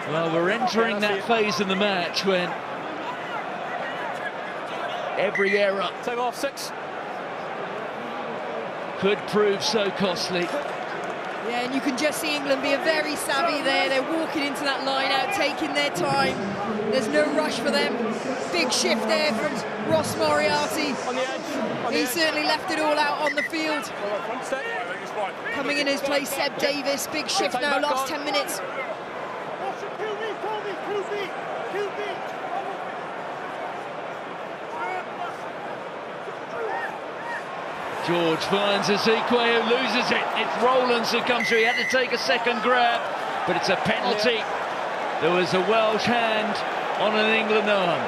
Well, we're entering that phase in the match when every error take off 6 could prove so costly. Yeah, and you can just see England being very savvy there. They're walking into that line out, taking their time. There's no rush for them. Big shift there from Ross Moriarty. on the edge. He certainly left it all out on the field. Coming in his place, Seb Davis. Big shift now, last 10 minutes. George finds Ezekiel, who loses it. It's Rowlands who comes through. He had to take a second grab, but it's a penalty. There was a Welsh hand on an England arm.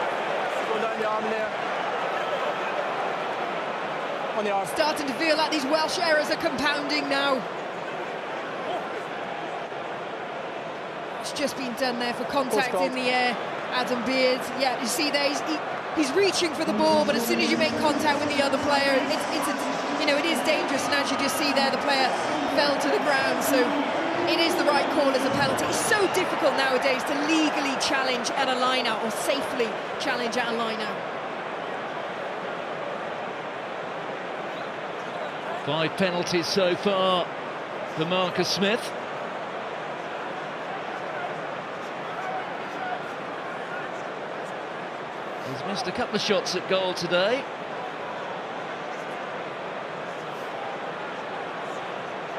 On the arm. Starting to feel like these Welsh errors are compounding now. It's just been done there for contact in the air. Adam Beard, yeah, you see there, he's reaching for the ball, but as soon as you make contact with the other player, it is dangerous. And as you just see there, the player fell to the ground, so it is the right call as a penalty. It's so difficult nowadays to legally challenge at a line-out or safely challenge at a line-out. 5 penalties so far for Marcus Smith. He's missed a couple of shots at goal today.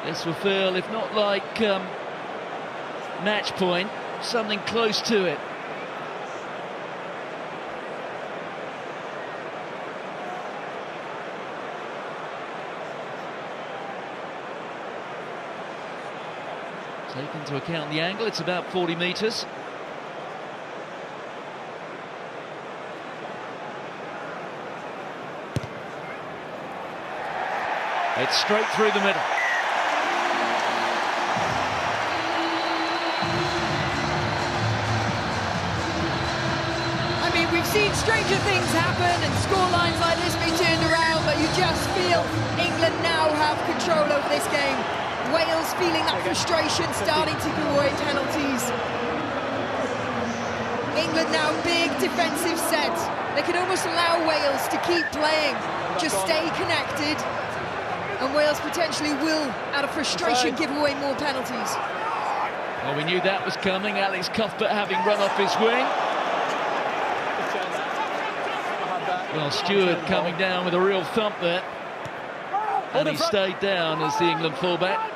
This will feel, if not like match point, something close to it. Take into account the angle, it's about 40 metres. It's straight through the middle. I mean, we've seen stranger things happen and scorelines like this be turned around, but you just feel England now have control over this game. Wales feeling that frustration, starting to give away penalties. England now big defensive set. They can almost allow Wales to keep playing, just stay connected. And Wales potentially will, out of frustration, give away more penalties. Well, we knew that was coming. Alex Cuthbert having run off his wing. Well, Stewart coming down with a real thump there. And he stayed down as the England fullback.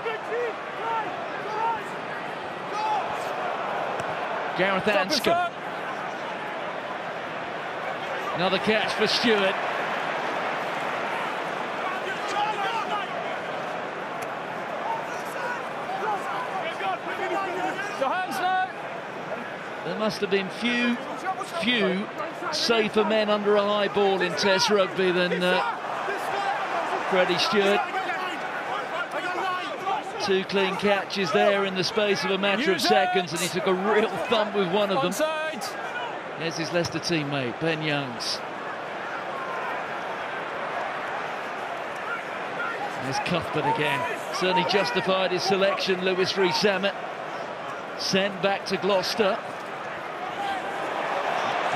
Gareth Anscombe. Another catch for Stewart. There must have been few safer men under a high ball in Test rugby than Freddie Stewart. 2 clean catches there in the space of a matter of seconds, and he took a real thump with one of them. There's his Leicester teammate, Ben Youngs. There's Cuthbert again. Certainly justified his selection, Lewis Rees-Zammit. Sent back to Gloucester.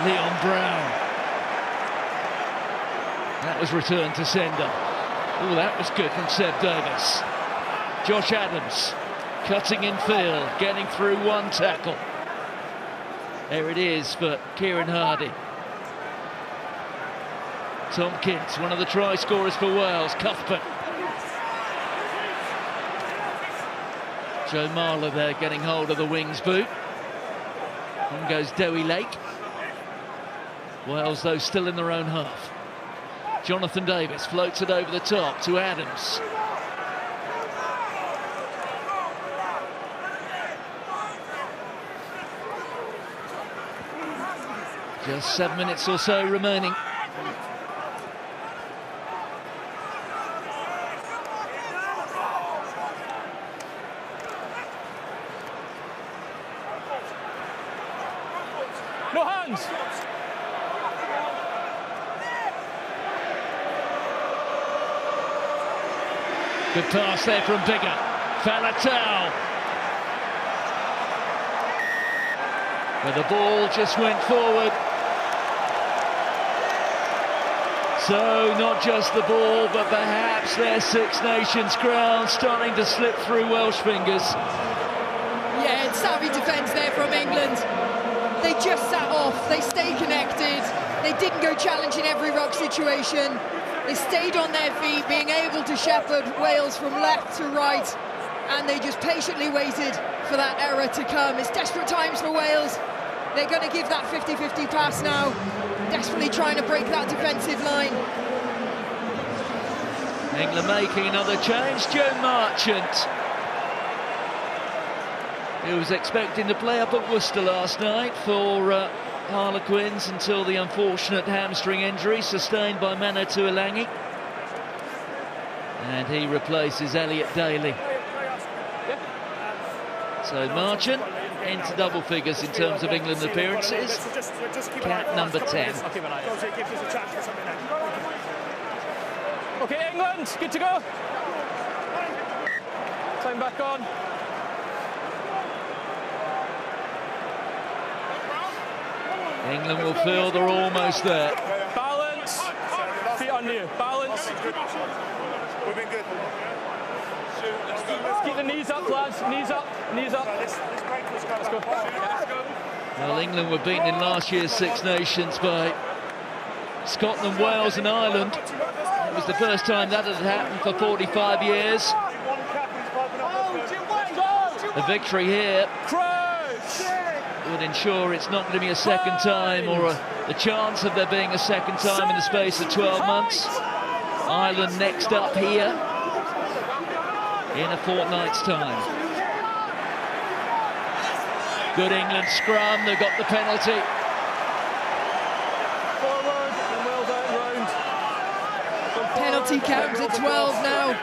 Leon Brown. That was returned to sender. Oh, that was good from Seb Davis. Josh Adams cutting in field, getting through one tackle. There it is for Kieran Hardy. Tompkins, one of the try scorers for Wales. Cuthbert. Joe Marler there getting hold of the wings boot. In goes Dewi Lake. Wales, though, still in their own half. Jonathan Davis floats it over the top to Adams. Just 7 minutes or so remaining. No hands! Good pass there from Bigger. Faletau. where the ball just went forward. So not just the ball, but perhaps their Six Nations crown starting to slip through Welsh fingers. Yeah, it's savvy defence there from England. They just sat off, they stayed connected, they didn't go challenging every ruck situation. They stayed on their feet, being able to shepherd Wales from left to right, and they just patiently waited for that error to come. It's desperate times for Wales. They're going to give that 50-50 pass now, desperately trying to break that defensive line. England making another change. Joe Marchant, who was expecting to play up at Worcester last night for Harlequins until the unfortunate hamstring injury sustained by Manatu Ilangi. And he replaces Elliot Daly. So Marchant into double figures in terms of England appearances. Cap number 10. Okay, England, good to go. Time back on. England will feel they're almost there. Balance. Feet under you. Balance. We've been good. Keep the knees up, lads. Knees up. Knees up. Let's go. Well, England were beaten in last year's Six Nations by Scotland, Wales and Ireland. It was the first time that had happened for 45 years. A victory here would ensure it's not going to be a second time, or the chance of there being a second time in the space of 12 months. Ireland next up here in a fortnight's time. Good England scrum, they've got the penalty. Forward and Wales out and round. Penalty count at 12 now.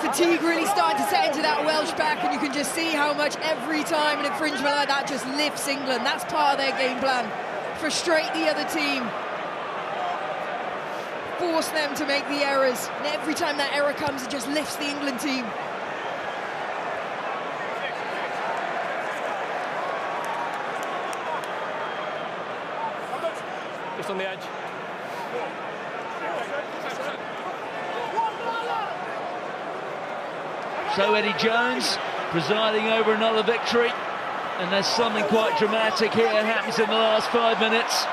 Fatigue really starting to set into that Welsh back, and you can just see how much every time an infringement like that just lifts England. That's part of their game plan. Frustrate the other team. Force them to make the errors. And every time that error comes, it just lifts the England team. Just on the edge. So Eddie Jones presiding over another victory, and there's something quite dramatic here happens in the last 5 minutes.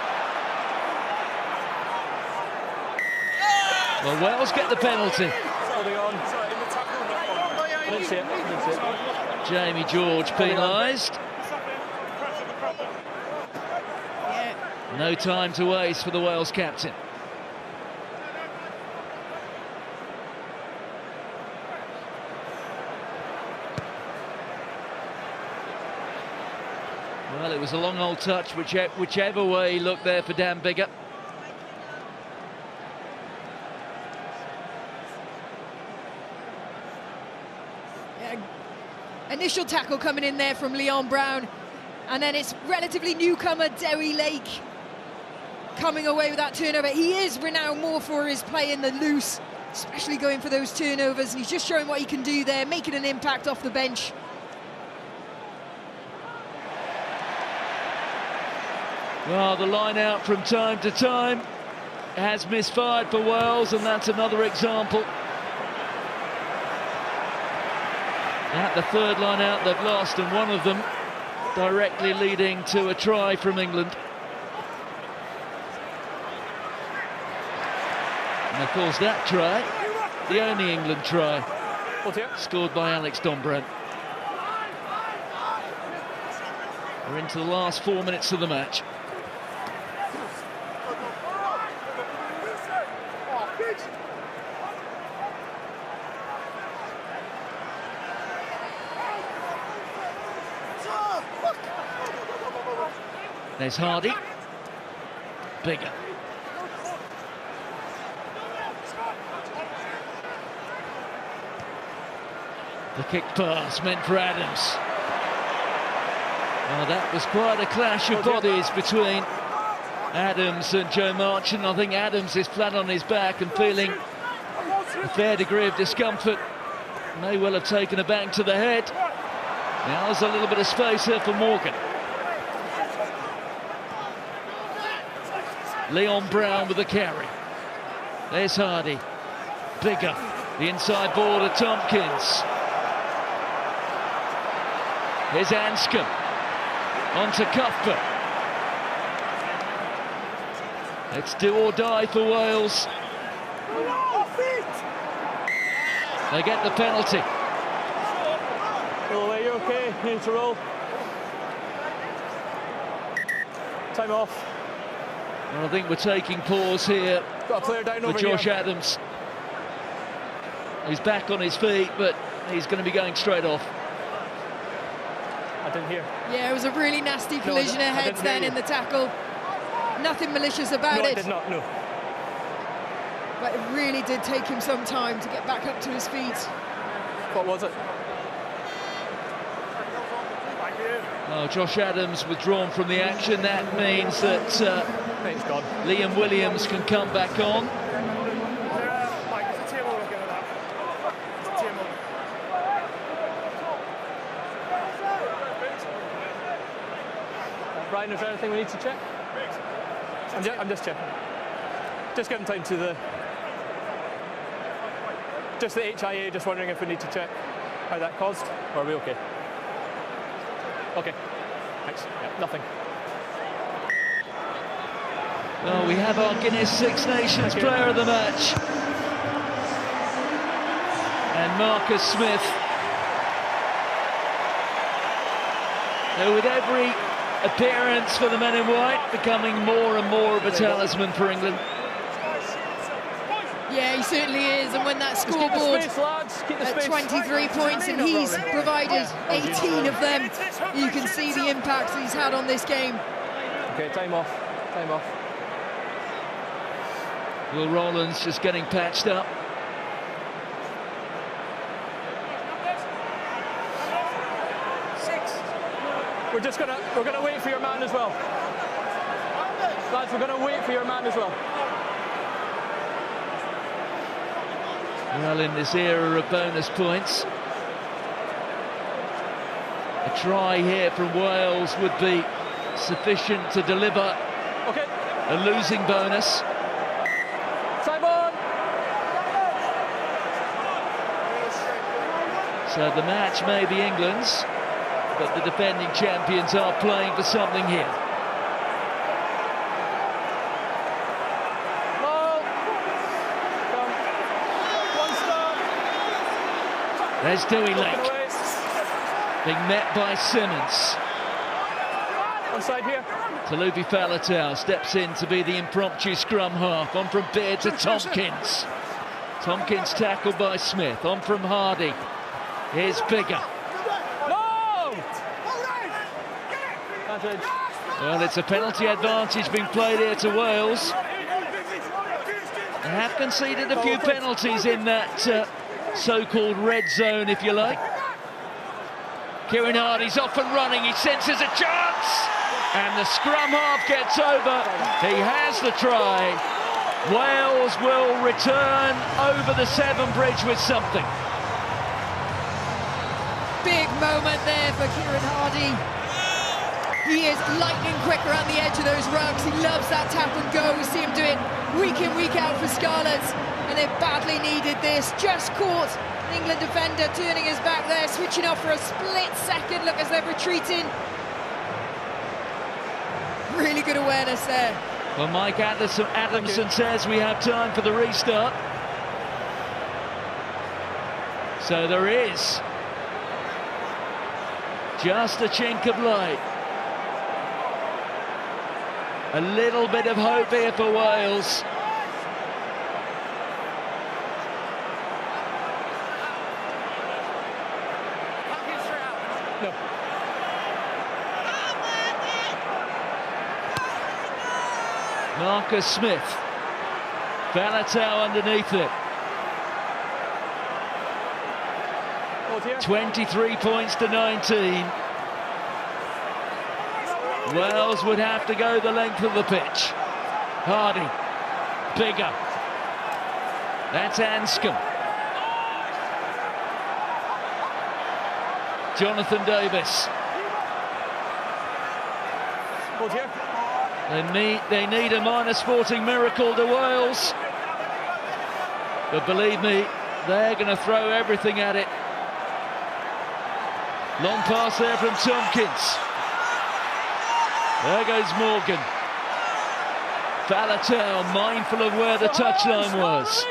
Well, Wales get the penalty. Holding on. Didn't see it. Didn't see it. Jamie George penalised. No time to waste for the Wales captain. Well, it was a long old touch, whichever way he looked there for Dan Biggar. Initial tackle coming in there from Leon Brown, and then it's relatively newcomer Derry Lake coming away with that turnover. He is renowned more for his play in the loose, especially going for those turnovers, and he's just showing what he can do there, making an impact off the bench. Well, the line out from time to time has misfired for Wales, and that's another example. At the third line out, they've lost, and one of them directly leading to a try from England. And of course that try, the only England try, scored by Alex Dombrand. We're into the last 4 minutes of the match. There's Hardy. Biggar. The kick pass meant for Adams. Well, that was quite a clash of bodies between Adams and Joe Marchant. I think Adams is flat on his back and feeling a fair degree of discomfort. May well have taken a bang to the head. Now there's a little bit of space here for Morgan. Leon Brown with the carry. There's Hardy. Bigger. The inside ball to Tompkins. Here's Anscombe. On to Cuthbert. It's do or die for Wales. They get the penalty. Roll away, you okay? You need to roll. Time off. Well, I think we're taking pause here. Got a player down over with Josh here. Adams. He's back on his feet, but he's going to be going straight off. I didn't hear. Yeah, it was a really nasty collision of heads then in the tackle. Nothing malicious about it. I did not, no. But it really did take him some time to get back up to his feet. What was it? Oh, Josh Adams withdrawn from the action. That means that Thanks God. Liam Williams can come back on. Brian, is there anything we need to check? I'm just checking. Just giving time to the... Just the HIA, just wondering if we need to check how that caused, or are we okay? Okay, thanks. Yeah, nothing. Well, we have our Guinness Six Nations player of the match. And Marcus Smith, who with every appearance for the men in white, becoming more and more of a talisman for England. Yeah, he certainly is, and when that scoreboard at 23 points and he's provided 18 of them, you can see the impact he's had on this game. Okay, time off, time off. Will Rowlands just getting patched up. We're gonna wait for your man as well. Lads, we're gonna wait for your man as well. Well, in this era of bonus points, a try here from Wales would be sufficient to deliver a losing bonus. Simon! So the match may be England's, but the defending champions are playing for something here. There's Dewey Lake, being met by Simmons. Onside here. Talupi Faletau steps in to be the impromptu scrum half. On from Beard to Tompkins. Tompkins tackled by Smith. On from Hardy. Here's Bigger. Well, it's a penalty advantage being played here to Wales. They have conceded a few penalties in that so-called red zone, if you like. Kieran Hardy's off and running. He senses a chance, and the scrum half gets over. He has the try. Wales will return over the Severn Bridge with something. Big moment there for Kieran Hardy. He is lightning quick around the edge of those rucks. He loves that tap and go. We see him do it week in, week out for Scarlets, and they badly needed this. Just caught an England defender turning his back there, switching off for a split second. Look as they're retreating. Really good awareness there. Well, Mike Adamson says we have time for the restart. So there is just a chink of light. A little bit of hope here for Wales. No. Marcus Smith. Faletau underneath it. 23 points to 19. Wales would have to go the length of the pitch. Hardy, Bigger. That's Anscombe. Jonathan Davis. Hold here. They need a minor sporting miracle to Wales. But believe me, they're going to throw everything at it. Long pass there from Tompkins. There goes Morgan. Faletau mindful of where the touchline was.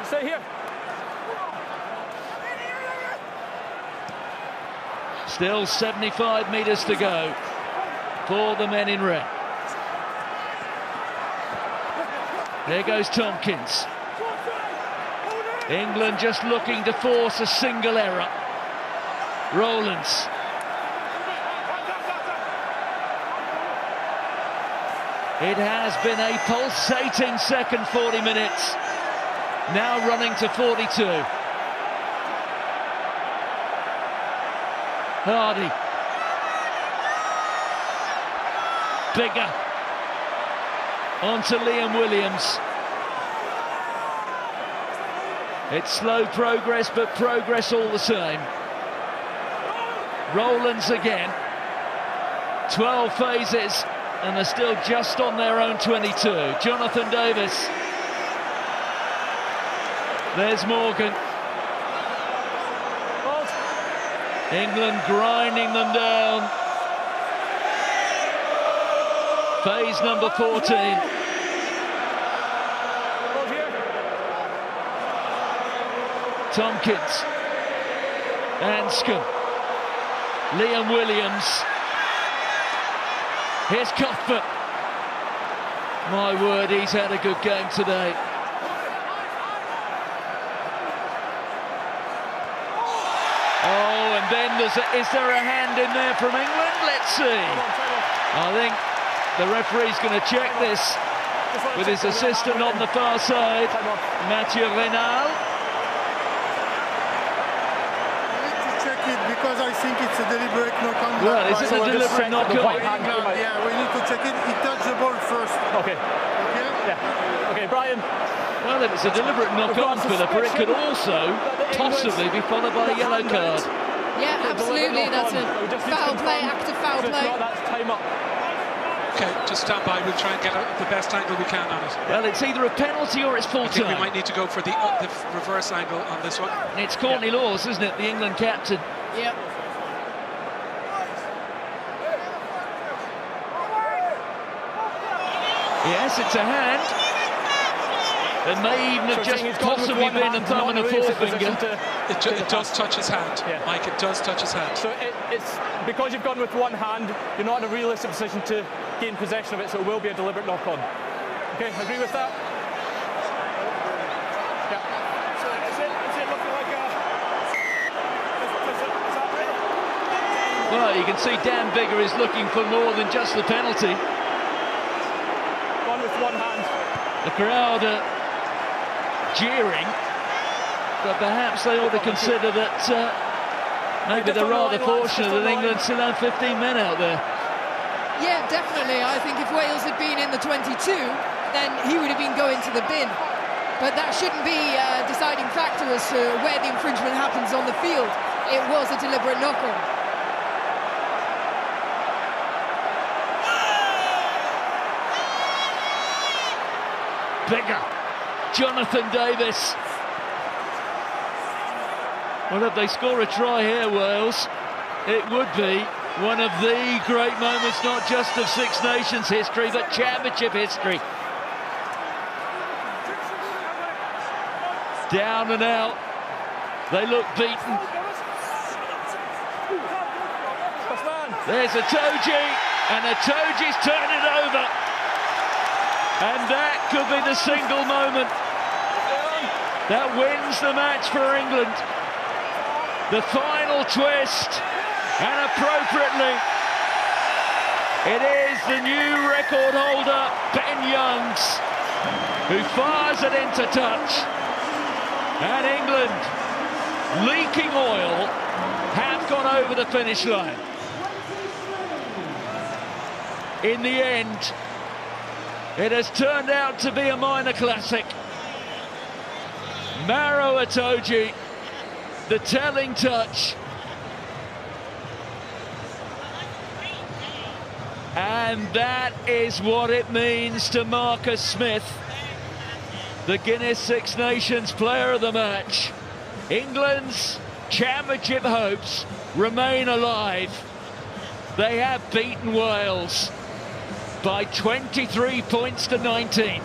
Stay here. Still 75 metres to go for the men in red. There goes Tompkins. England just looking to force a single error. Rowlands. It has been a pulsating second 40 minutes. Now running to 42. Hardy. Bigger. On to Liam Williams. It's slow progress, but progress all the same. Rowlands again. 12 phases, and they're still just on their own 22. Jonathan Davis. There's Morgan. England grinding them down. Phase number 14. Tompkins. Anscombe. Liam Williams. Here's Cuthbert. My word, he's had a good game today. Oh, and then is there a hand in there from England? Let's see. I think the referee's going to check this with his assistant on the far side, Mathieu Reynal. Because I think it's a deliberate knock-on. Well, is it a deliberate knock-on? Yeah, we need to check it. He touched the ball first. Okay. Okay? Yeah. Okay, Brian. Well, if it's a deliberate knock-on, Philippa, it could also possibly be followed by a yellow card. Yeah, absolutely. That's a foul play, active foul play. That's time up. Okay, just stand by. We'll try and get the best angle we can on it. Well, it's either a penalty or it's full I think time. we might need to go for the reverse angle on this one. It's Courtney Laws, isn't it, the England captain? Yep. Yes, it's a hand. It may even have just possibly been a thumb and a forefinger. It does touch his hand, yeah. Mike, it does touch his hand. So it's because you've gone with one hand, you're not in a realistic position to gain possession of it, so it will be a deliberate knock-on. Okay, agree with that? Yeah. So is it looking like a... Well, you can see Dan Biggar is looking for more than just the penalty. Gone with one hand. The crowd are jeering, but perhaps they ought to consider that maybe they're rather fortunate that England still have 15 men out there. Yeah, definitely. I think if Wales had been in the 22, then he would have been going to the bin. But that shouldn't be a deciding factor as to where the infringement happens on the field. It was a deliberate knock-on. Bigger. Jonathan Davis. Well, if they score a try here, Wales, it would be one of the great moments, not just of Six Nations history, but championship history. Down and out. They look beaten. There's Itoje, and Itoje's turned it over. And that could be the single moment that wins the match for England. The final twist, and appropriately, it is the new record holder, Ben Youngs, who fires it into touch. And England, leaking oil, have gone over the finish line. In the end, it has turned out to be a minor classic. Maro Itoje, the telling touch. And that is what it means to Marcus Smith, the Guinness Six Nations player of the match. England's championship hopes remain alive. They have beaten Wales by 23 points to 19.